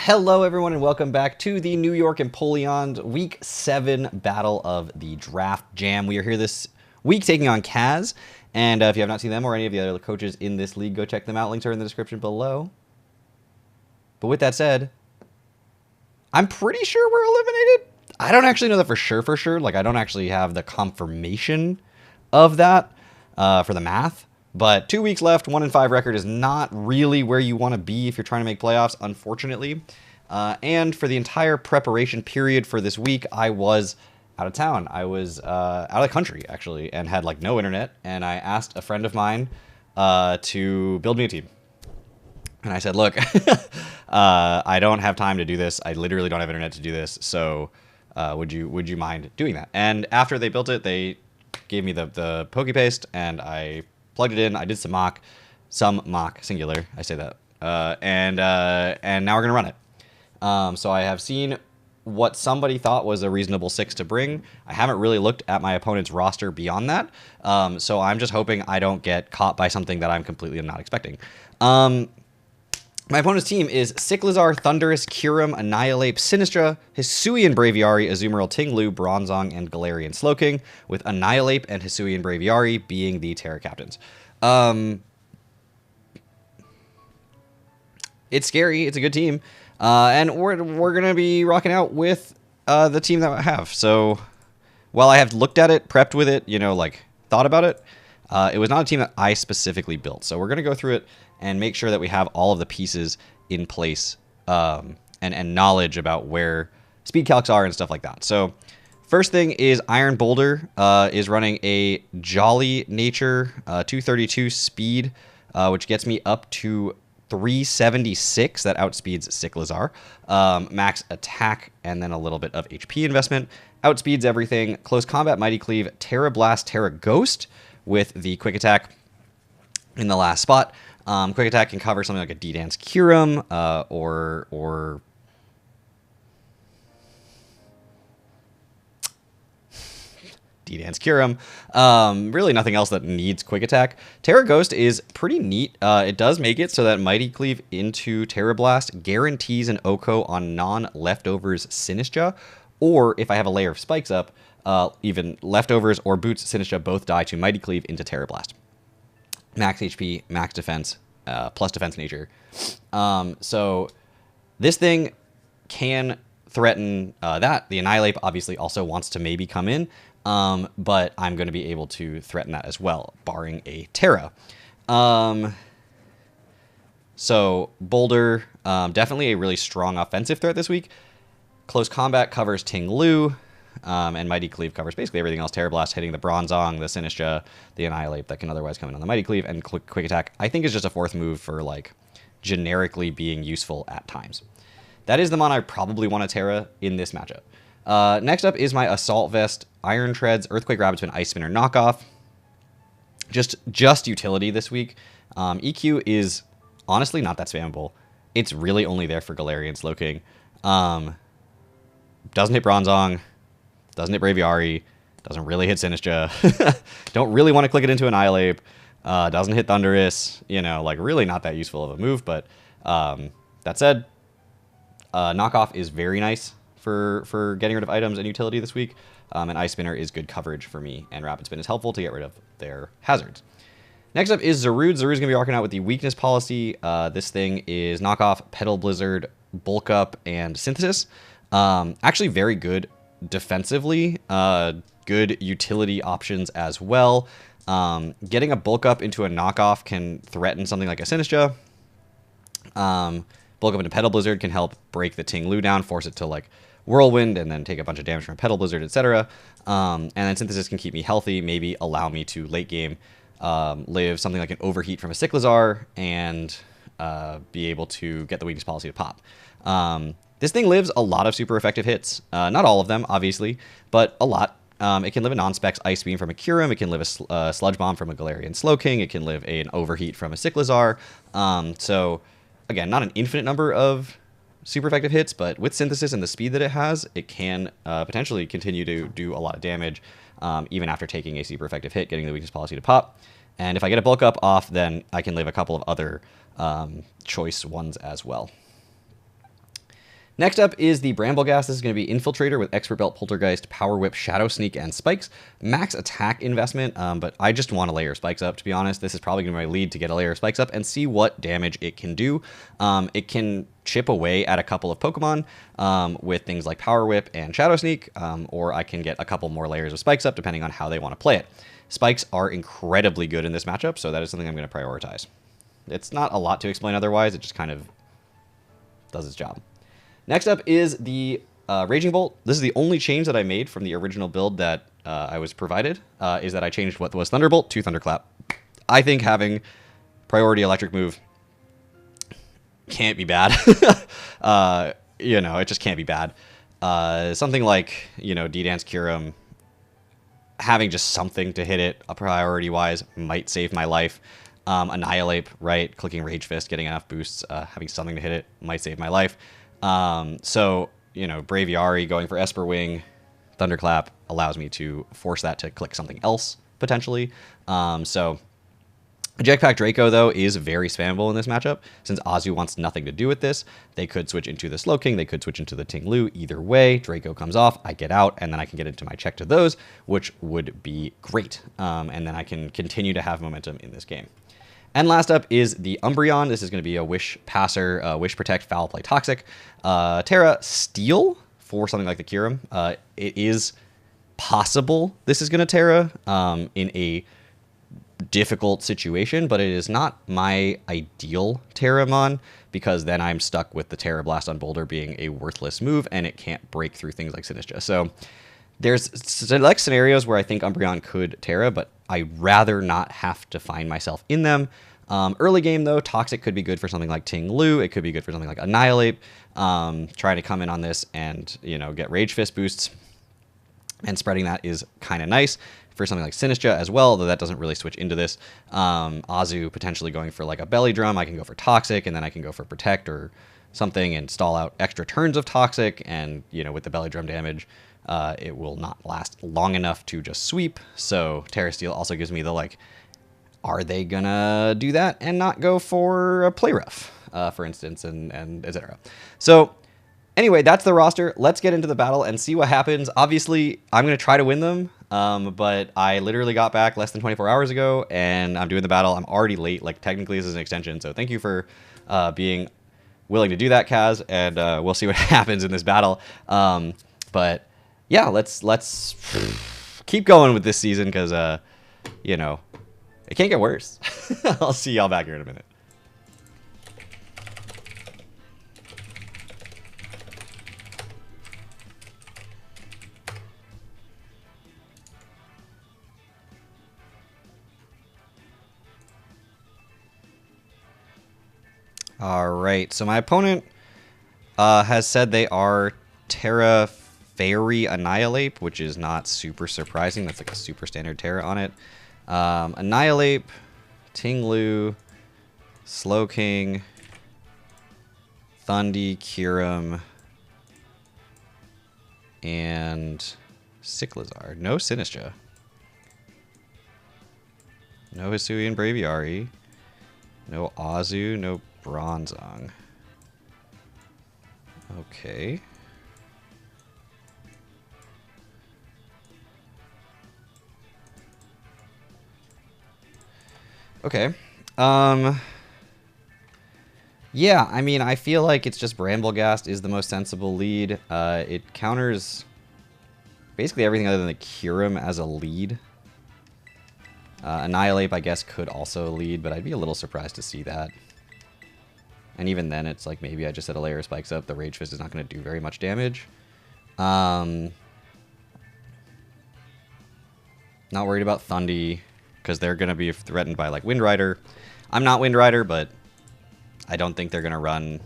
Hello, everyone, and welcome back to the New York Empoleon Week 7 Battle of the Draft Jam. We are here this week taking on Kaz, and if you have not seen them or any of the other coaches in this league, go check them out. Links are in the description below. But with that said, I'm pretty sure we're eliminated. I don't actually know that for sure. Like, I don't actually have the confirmation of that for the math. But 2 weeks left, 1-5 record is not really where you want to be if you're trying to make playoffs, unfortunately. And for the entire preparation period for this week, I was out of town. I was out of the country, actually, and had like no internet. And I asked a friend of mine to build me a team. And I said, look, I don't have time to do this. I literally don't have internet to do this. So would you mind doing that? And after they built it, they gave me the Poke Paste, and I plugged it in. I did some mock singular. I say that, and now we're gonna run it. So I have seen what somebody thought was a reasonable 6 to bring. I haven't really looked at my opponent's roster beyond that. So I'm just hoping I don't get caught by something that I'm completely not expecting. My opponent's team is Cyclizar, Thundurus, Kyurem, Annihilape, Sinistra, Hisuian Braviary, Azumarill, Tinglu, Bronzong, and Galarian Slowking, with Annihilape and Hisuian Braviary being the Terra captains. It's scary. It's a good team. And we're going to be rocking out with the team that I have. So while I have looked at it, prepped with it, thought about it, it was not a team that I specifically built. So we're going to go through it and make sure that we have all of the pieces in place and knowledge about where speed calcs are and stuff like that. So first thing is Iron Boulder is running a Jolly Nature 232 speed, which gets me up to 376. That outspeeds Cyclizar. Max attack and then a little bit of HP investment. Outspeeds everything. Close combat, Mighty Cleave, Terra Blast, Terra Ghost with the quick attack in the last spot. Quick attack can cover something like a D-Dance Kyurem or D-Dance Kyurem. Really nothing else that needs quick attack. Terra Ghost is pretty neat. It does make it so that Mighty Cleave into Terra Blast guarantees an OHKO on non-leftovers Sinistra, or if I have a layer of spikes up, even leftovers or boots Sinistra both die to Mighty Cleave into Terra Blast. Max HP, max defense, plus defense nature. So this thing can threaten that. The Annihilape obviously also wants to maybe come in, but I'm going to be able to threaten that as well, barring a Terra. So Boulder, definitely a really strong offensive threat this week. Close combat covers Tinglu. And Mighty Cleave covers basically everything else. Terra Blast hitting the Bronzong, the Sinistra, the Annihilape that can otherwise come in on the Mighty Cleave, and quick attack, I think, is just a fourth move for, like, generically being useful at times. That is the mon I probably want to Terra in this matchup. Next up is my Assault Vest, Iron Treads, Earthquake Rabbit's Ice Spinner knockoff. Just utility this week. EQ is honestly not that spammable. It's really only there for Galarian Slowking. Doesn't hit Bronzong. Doesn't hit Braviary, doesn't really hit Sinistra, don't really want to click it into Annihilape, doesn't hit Thundurus, really not that useful of a move, but that said, knockoff is very nice for getting rid of items and utility this week, and Ice Spinner is good coverage for me, and Rapid Spin is helpful to get rid of their hazards. Next up is Zarude. Zarude's going to be rocking out with the weakness policy. This thing is knockoff, Petal Blizzard, Bulk Up, and Synthesis. Actually very good defensively, good utility options as well. Getting a bulk up into a knockoff can threaten something like a Sinistra. Bulk up into Petal Blizzard can help break the Tinglu down, force it to like Whirlwind, and then take a bunch of damage from Petal Blizzard, etc. And then Synthesis can keep me healthy, maybe allow me to late game live something like an Overheat from a Cyclizar and be able to get the weakness policy to pop. This thing lives a lot of super effective hits. Not all of them, obviously, but a lot. It can live a non-specs Ice Beam from a Kyurem. It can live a Sludge Bomb from a Galarian Slowking. It can live an Overheat from a Cyclizar. So, again, not an infinite number of super effective hits, but with Synthesis and the speed that it has, it can potentially continue to do a lot of damage, even after taking a super effective hit, getting the weakness policy to pop. And if I get a bulk up off, then I can live a couple of other choice ones as well. Next up is the Brambleghast. This is going to be Infiltrator with Expert Belt, Poltergeist, Power Whip, Shadow Sneak, and Spikes. Max attack investment, but I just want to layer Spikes up, to be honest. This is probably going to be my lead to get a layer of Spikes up and see what damage it can do. It can chip away at a couple of Pokemon with things like Power Whip and Shadow Sneak, or I can get a couple more layers of Spikes up depending on how they want to play it. Spikes are incredibly good in this matchup, so that is something I'm going to prioritize. It's not a lot to explain otherwise, it just kind of does its job. Next up is the Raging Bolt. This is the only change that I made from the original build that I was provided, is that I changed what was Thunderbolt to Thunderclap. I think having priority electric move can't be bad. You know, it just can't be bad. Something like, you know, D-Dance Kyurem, having just something to hit it priority-wise might save my life. Annihilate, right? Clicking Rage Fist, getting enough boosts, having something to hit it might save my life. So, you know, Braviary going for Esper Wing, Thunderclap allows me to force that to click something else, potentially. So, Jetpack Draco, though, is very spammable in this matchup. Since Azu wants nothing to do with this, they could switch into the Slowking, they could switch into the Ting Lu. Either way, Draco comes off, I get out, and then I can get into my check to those, which would be great. And then I can continue to have momentum in this game. And last up is the Umbreon. This is going to be a Wish Passer, Wish Protect, Foul Play, Toxic. Terra Steel for something like the Kyurem. It is possible this is going to Terra in a difficult situation, but it is not my ideal Terramon, because then I'm stuck with the Terra Blast on Boulder being a worthless move, and it can't break through things like Sinistcha. So there's select scenarios where I think Umbreon could Terra, but I'd rather not have to find myself in them. Early game, though, Toxic could be good for something like Ting Lu. It could be good for something like Annihilate. Trying to come in on this and, you know, get Rage Fist boosts. And spreading that is kind of nice for something like Sinistcha as well, though that doesn't really switch into this. Azu potentially going for like a Belly Drum. I can go for Toxic, and then I can go for Protect or something and stall out extra turns of Toxic. And, you know, with the Belly Drum damage, it will not last long enough to just sweep. So Terra Steel also gives me the, like, are they gonna do that and not go for a Play Rough, for instance, and etc. So anyway, that's the roster. Let's get into the battle and see what happens. Obviously, I'm going to try to win them, but I literally got back less than 24 hours ago, and I'm doing the battle. I'm already late. Like, technically, this is an extension, so thank you for being willing to do that, Kaz, and we'll see what happens in this battle. But yeah, let's keep going with this season, because, you know, it can't get worse. I'll see y'all back here in a minute. All right, so my opponent has said they are Terra Fairy Annihilate, which is not super surprising. That's like a super standard Terra on it. Annihilate, Ting Lu, Slowking, Thundi, Kyurem, and Cyclizar. No Sinistcha. No Hisuian Braviary. No Azu, no Bronzong. Okay. Okay. Yeah, I mean, I feel like it's just Brambleghast is the most sensible lead. It counters basically everything other than the Kyurem as a lead. Annihilate, I guess, could also lead, but I'd be a little surprised to see that. And even then, it's like maybe I just set a layer of spikes up. The Rage Fist is not going to do very much damage. Not worried about Thundi, because they're going to be threatened by like Wind Rider. I'm not Wind Rider, but I don't think they're going to run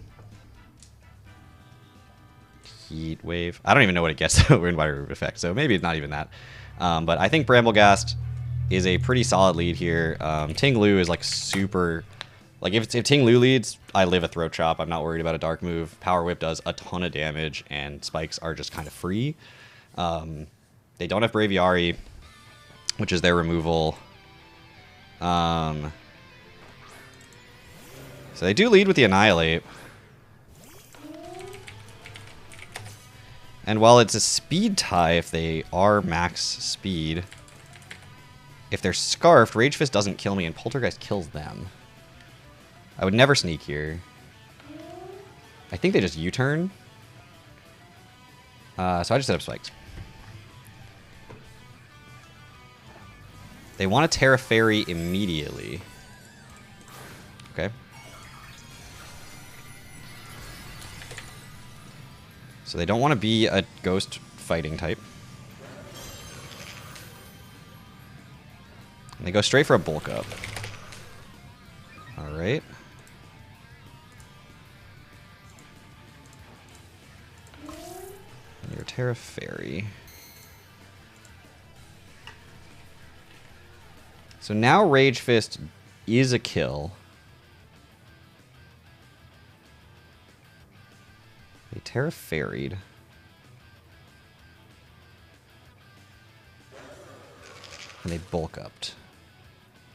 Heat Wave. I don't even know what it gets to Wind Rider effect, so maybe it's not even that. But I think Brambleghast is a pretty solid lead here. Ting Lu is like super... Like, if Ting Lu leads, I live a Throat Chop. I'm not worried about a Dark move. Power Whip does a ton of damage, and Spikes are just kind of free. They don't have Braviary, which is their removal. So they do lead with the Annihilate. And while it's a speed tie, if they are max speed, if they're scarfed, Rage Fist doesn't kill me and Poltergeist kills them. I would never sneak here. I think they just U-turn. So I just set up spikes. They want to Terra Fairy immediately. Okay. So they don't want to be a ghost fighting type. And they go straight for a bulk up. Alright. Your Terra Fairy. So now Rage Fist is a kill. They Terra Fairied. And they bulk upped.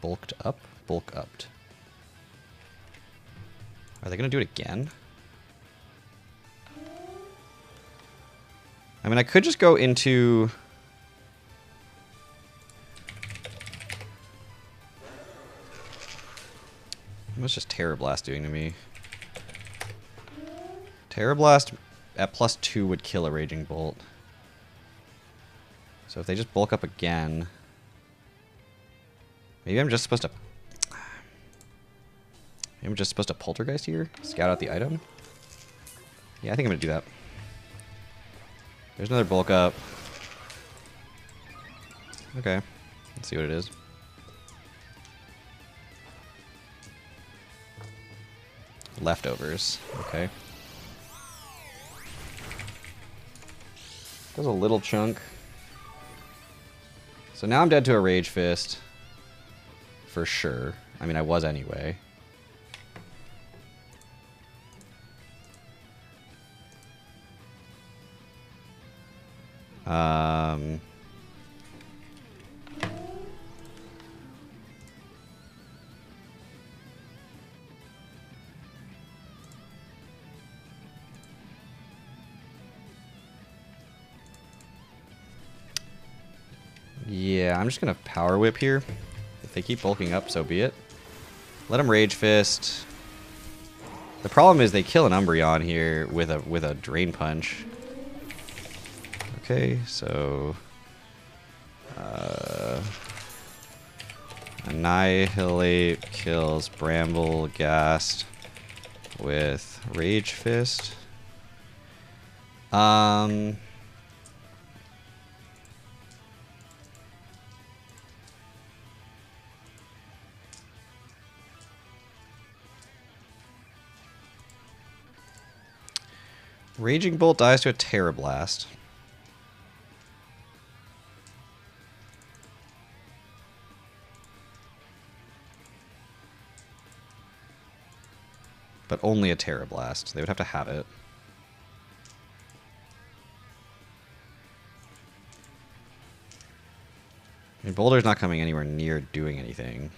Bulked up? Bulk upped. Are they going to do it again? I mean, I could just go into... What's just Terra Blast doing to me? Terra Blast at +2 would kill a Raging Bolt. So if they just bulk up again... Maybe I'm just supposed to... Maybe I'm just supposed to Poltergeist here? Scout out the item? Yeah, I think I'm going to do that. There's another bulk up. Okay. Let's see what it is. Leftovers. Okay. Does a little chunk. So now I'm dead to a Rage Fist. For sure. I mean, I was anyway. Yeah, I'm just gonna Power Whip here. If they keep bulking up, so be it. Let them Rage Fist. The problem is they kill an Umbreon here with a Drain Punch. Okay, so Annihilate kills Bramble Ghast with Rage Fist. Raging Bolt dies to a Terra Blast. But only a Terra Blast. They would have to have it. I mean, Boulder's not coming anywhere near doing anything.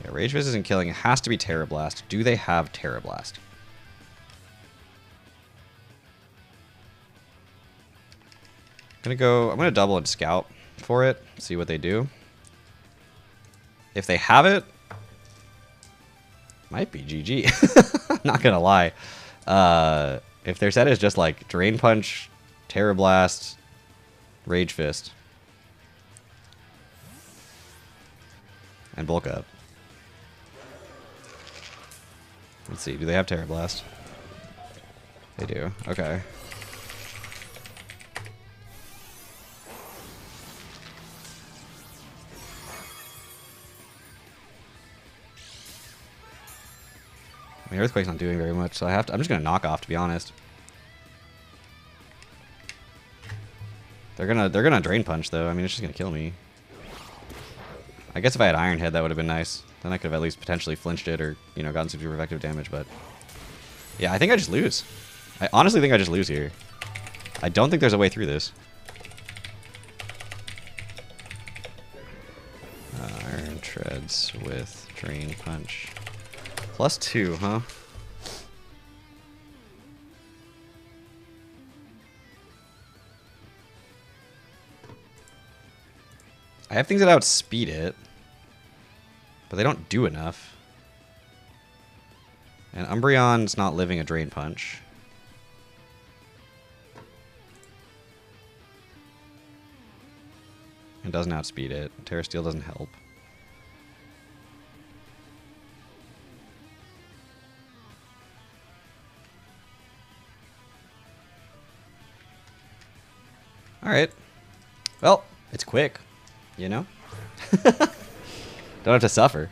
Yeah, Rage Fist isn't killing. It has to be Terra Blast. Do they have Terra Blast? I'm gonna double and scout for it, see what they do. If they have it, might be GG. Not gonna lie. If their set is just like Drain Punch, Terra Blast, Rage Fist, and bulk up. Let's see, do they have Terra Blast? They do, okay. I mean, Earthquake's not doing very much, so I'm just gonna knock off, to be honest. They're gonna Drain Punch though. I mean, it's just gonna kill me. I guess if I had Iron Head, that would have been nice. Then I could have at least potentially flinched it or, you know, gotten some super effective damage, but yeah, I think I just lose. I honestly think I just lose here. I don't think there's a way through this. Shreds with Drain Punch. +2, huh? I have things that outspeed it, but they don't do enough. And Umbreon's not living a Drain Punch. It doesn't outspeed it. Terra Steel doesn't help. Alright. Well, it's quick, you know? Don't have to suffer.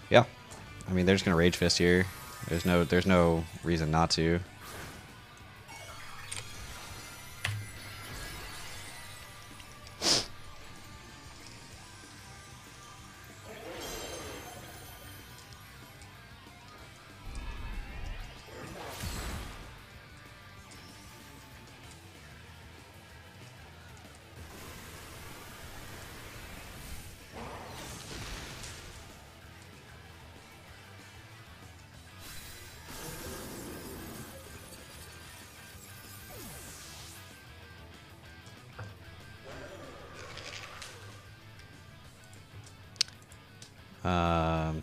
Yeah. I mean, they're just gonna Rage Fist here. There's no reason not to.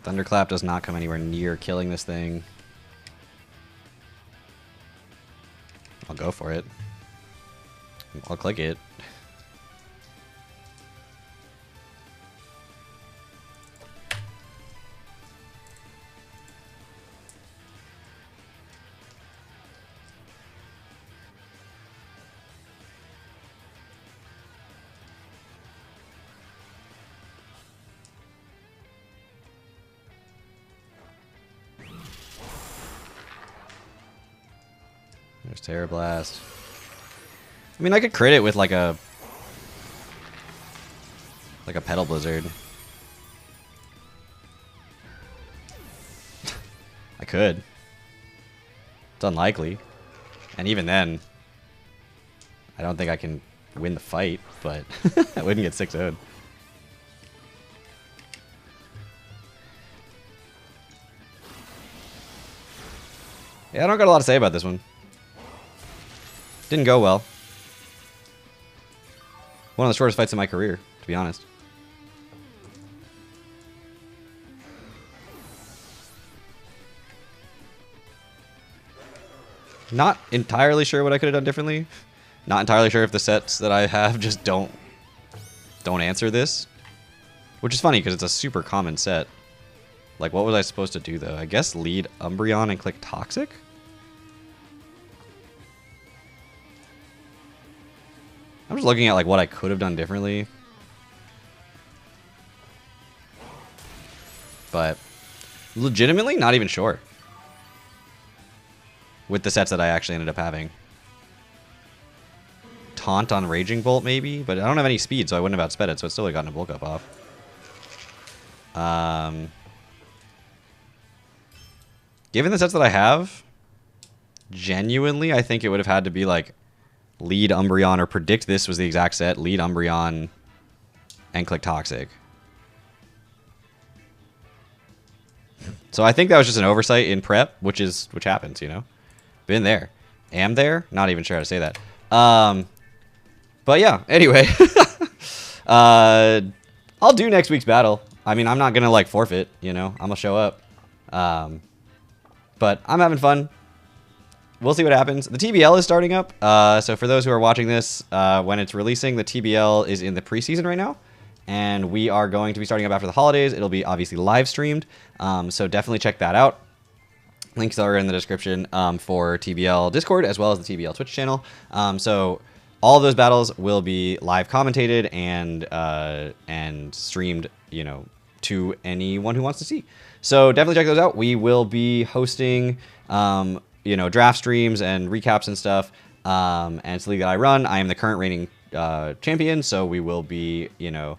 Thunderclap does not come anywhere near killing this thing. I'll go for it. I'll click it. There's Terra Blast. I mean, I could crit it with like a Petal Blizzard. I could. It's unlikely. And even then, I don't think I can win the fight, but I wouldn't get 6-0'd. Yeah, I don't got a lot to say about this one. Didn't go well. One of the shortest fights in my career, to be honest. Not entirely sure what I could have done differently. Not entirely sure if the sets that I have just don't answer this. Which is funny because it's a super common set. Like, what was I supposed to do though? I guess lead Umbreon and click Toxic? I'm just looking at like what I could have done differently. But legitimately not even sure. With the sets that I actually ended up having. Taunt on Raging Bolt maybe, but I don't have any speed, so I wouldn't have outsped it, so it still would have gotten a bulk up off. Given the sets that I have, genuinely I think it would have had to be like lead Umbreon, or predict this was the exact set, lead Umbreon, and click Toxic. So I think that was just an oversight in prep, which happens, you know. Been there. Am there? Not even sure how to say that. But yeah, anyway. I'll do next week's battle. I mean, I'm not gonna like forfeit, you know. I'm gonna show up. But I'm having fun. We'll see what happens. The TBL is starting up. So for those who are watching this, when it's releasing, the TBL is in the preseason right now. And we are going to be starting up after the holidays. It'll be obviously live streamed. So definitely check that out. Links are in the description for TBL Discord as well as the TBL Twitch channel. So all of those battles will be live commentated and streamed, you know, to anyone who wants to see. So definitely check those out. We will be hosting you know, draft streams and recaps and stuff. And it's the league that I run. I am the current reigning champion, so we will be, you know,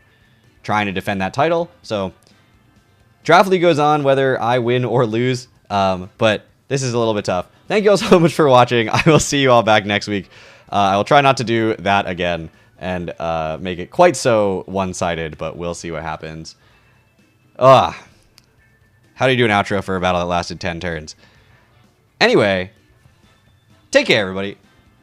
trying to defend that title. So draft league goes on whether I win or lose. But this is a little bit tough. Thank you all so much for watching. I will see you all back next week. I will try not to do that again and make it quite so one-sided, but we'll see what happens. How do you do an outro for a battle that lasted 10 turns? Anyway, take care, everybody.